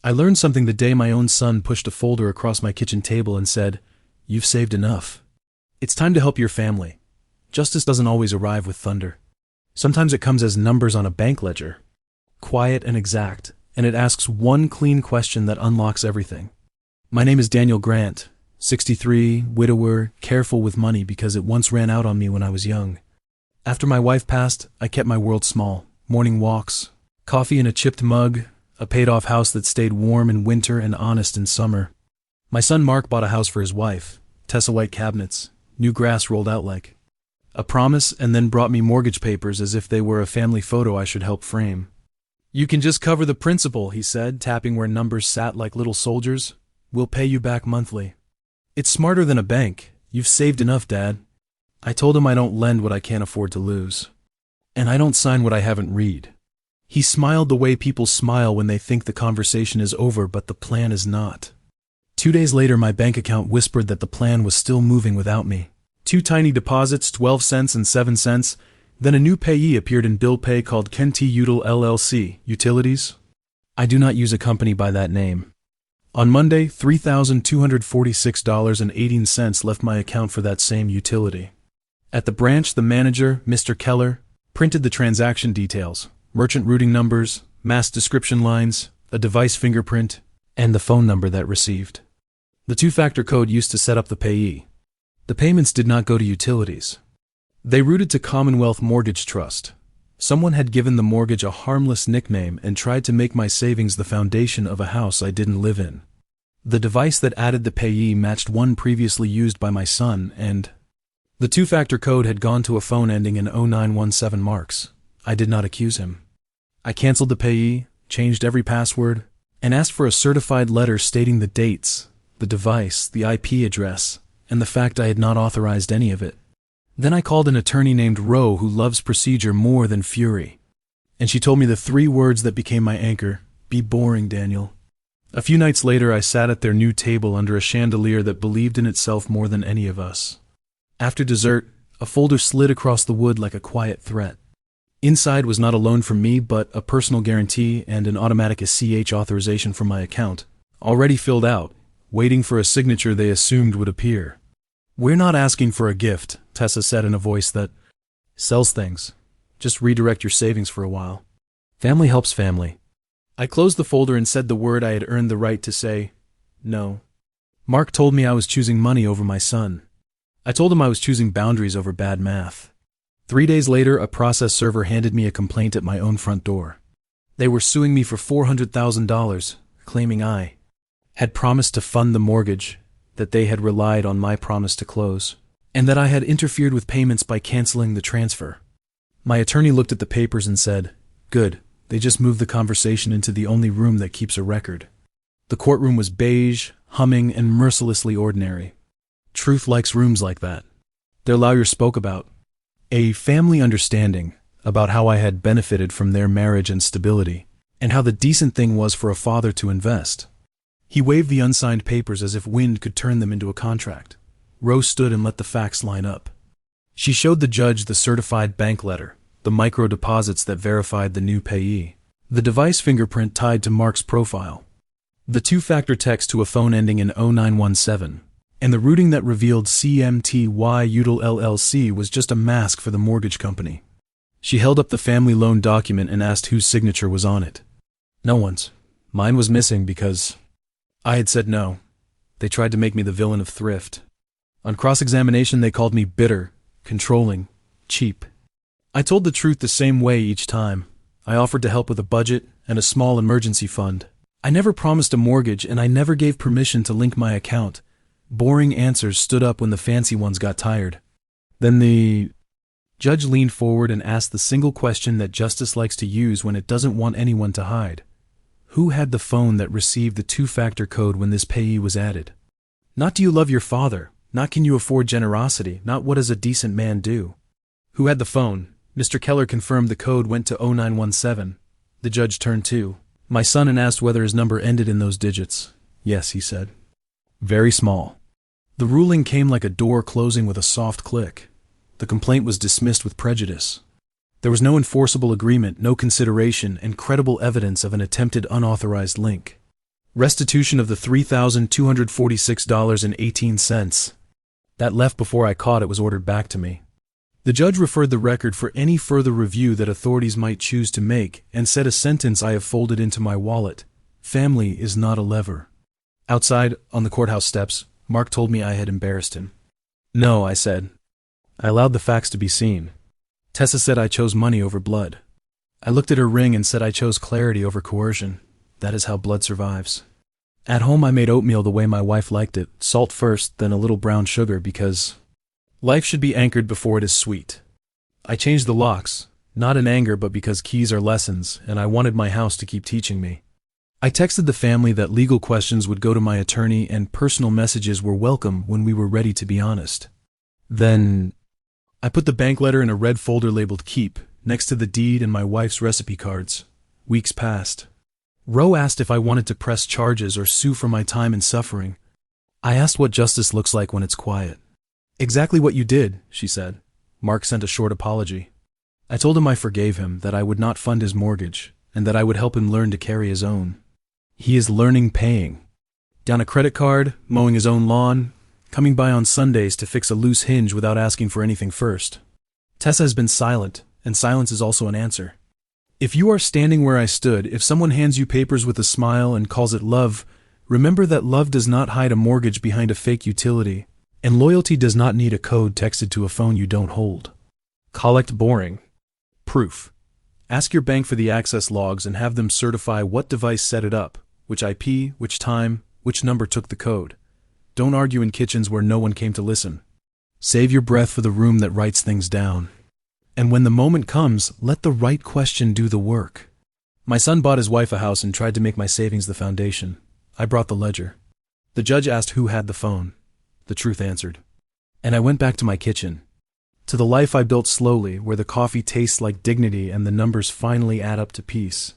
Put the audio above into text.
I learned something the day my own son pushed a folder across my kitchen table and said, "You've saved enough. It's time to help your family." Justice doesn't always arrive with thunder. Sometimes it comes as numbers on a bank ledger. Quiet and exact, and it asks one clean question that unlocks everything. My name is Daniel Grant, 63, widower, careful with money because it once ran out on me when I was young. After my wife passed, I kept my world small. Morning walks, coffee in a chipped mug, a paid-off house that stayed warm in winter and honest in summer. My son Mark bought a house for his wife, Tessa white cabinets, new grass rolled out like a promise, and then brought me mortgage papers as if they were a family photo I should help frame. "You can just cover the principal," he said, tapping where numbers sat like little soldiers. "We'll pay you back monthly." "It's smarter than a bank. You've saved enough, Dad." I told him I don't lend what I can't afford to lose. And I don't sign what I haven't read. He smiled the way people smile when they think the conversation is over but the plan is not. 2 days later, my bank account whispered that the plan was still moving without me. 2 tiny deposits, 12 cents and 7 cents. Then a new payee appeared in bill pay called Ken T. Udall LLC, Utilities. I do not use a company by that name. On Monday, $3,246.18 left my account for that same utility. At the branch, the manager, Mr. Keller, printed the transaction details, merchant routing numbers, mass description lines, a device fingerprint, and the phone number that received. The two-factor code used to set up the payee. The payments did not go to Utilities. They routed to Commonwealth Mortgage Trust. Someone had given the mortgage a harmless nickname and tried to make my savings the foundation of a house I didn't live in. The device that added the payee matched one previously used by my son, and the two-factor code had gone to a phone ending in 0917 marks. I did not accuse him. I canceled the payee, changed every password, and asked for a certified letter stating the dates, the device, the IP address, and the fact I had not authorized any of it. Then I called an attorney named Roe who loves procedure more than fury. And she told me the 3 words that became my anchor: "Be boring, Daniel." A few nights later, I sat at their new table under a chandelier that believed in itself more than any of us. After dessert, a folder slid across the wood like a quiet threat. Inside was not a loan from me, but a personal guarantee and an automatic ACH authorization from my account, already filled out, waiting for a signature they assumed would appear. "We're not asking for a gift," Tessa said in a voice that sells things. "Just redirect your savings for a while. Family helps family." I closed the folder and said the word I had earned the right to say: no. Mark told me I was choosing money over my son. I told him I was choosing boundaries over bad math. 3 days later, a process server handed me a complaint at my own front door. They were suing me for $400,000, claiming I had promised to fund the mortgage, that they had relied on my promise to close, and that I had interfered with payments by canceling the transfer. My attorney looked at the papers and said, "Good, they just moved the conversation into the only room that keeps a record." The courtroom was beige, humming, and mercilessly ordinary. Truth likes rooms like that. Their lawyer spoke about a family understanding, about how I had benefited from their marriage and stability, and how the decent thing was for a father to invest. He waved the unsigned papers as if wind could turn them into a contract. Rose stood and let the facts line up. She showed the judge the certified bank letter, the micro deposits that verified the new payee, the device fingerprint tied to Mark's profile, the two-factor text to a phone ending in 0917, and the routing that revealed CMTY Udall LLC was just a mask for the mortgage company. She held up the family loan document and asked whose signature was on it. No one's. Mine was missing because I had said no. They tried to make me the villain of thrift. On cross-examination, they called me bitter, controlling, cheap. I told the truth the same way each time. I offered to help with a budget and a small emergency fund. I never promised a mortgage, and I never gave permission to link my account. Boring answers stood up when the fancy ones got tired. Then the judge leaned forward and asked the single question that justice likes to use when it doesn't want anyone to hide. Who had the phone that received the two-factor code when this payee was added? Not do you love your father, not can you afford generosity, not what does a decent man do. Who had the phone? Mr. Keller confirmed the code went to 0917. The judge turned to my son and asked whether his number ended in those digits. Yes, he said. Very small. The ruling came like a door closing with a soft click. The complaint was dismissed with prejudice. There was no enforceable agreement, no consideration, and credible evidence of an attempted unauthorized link. Restitution of the $3,246.18. That left before I caught it was ordered back to me. The judge referred the record for any further review that authorities might choose to make and said a sentence I have folded into my wallet. Family is not a lever. Outside, on the courthouse steps, Mark told me I had embarrassed him. No, I said. I allowed the facts to be seen. Tessa said I chose money over blood. I looked at her ring and said I chose clarity over coercion. That is how blood survives. At home I made oatmeal the way my wife liked it, salt first, then a little brown sugar because life should be anchored before it is sweet. I changed the locks, not in anger but because keys are lessons and I wanted my house to keep teaching me. I texted the family that legal questions would go to my attorney and personal messages were welcome when we were ready to be honest. Then I put the bank letter in a red folder labeled Keep, next to the deed and my wife's recipe cards. Weeks passed. Roe asked if I wanted to press charges or sue for my time and suffering. I asked what justice looks like when it's quiet. Exactly what you did, she said. Mark sent a short apology. I told him I forgave him, that I would not fund his mortgage, and that I would help him learn to carry his own. He is learning paying. Down a credit card, mowing his own lawn, coming by on Sundays to fix a loose hinge without asking for anything first. Tessa has been silent, and silence is also an answer. If you are standing where I stood, if someone hands you papers with a smile and calls it love, remember that love does not hide a mortgage behind a fake utility, and loyalty does not need a code texted to a phone you don't hold. Collect boring. Proof. Ask your bank for the access logs and have them certify what device set it up, which IP, which time, which number took the code. Don't argue in kitchens where no one came to listen. Save your breath for the room that writes things down. And when the moment comes, let the right question do the work. My son bought his wife a house and tried to make my savings the foundation. I brought the ledger. The judge asked who had the phone. The truth answered. And I went back to my kitchen. To the life I built slowly, where the coffee tastes like dignity and the numbers finally add up to peace.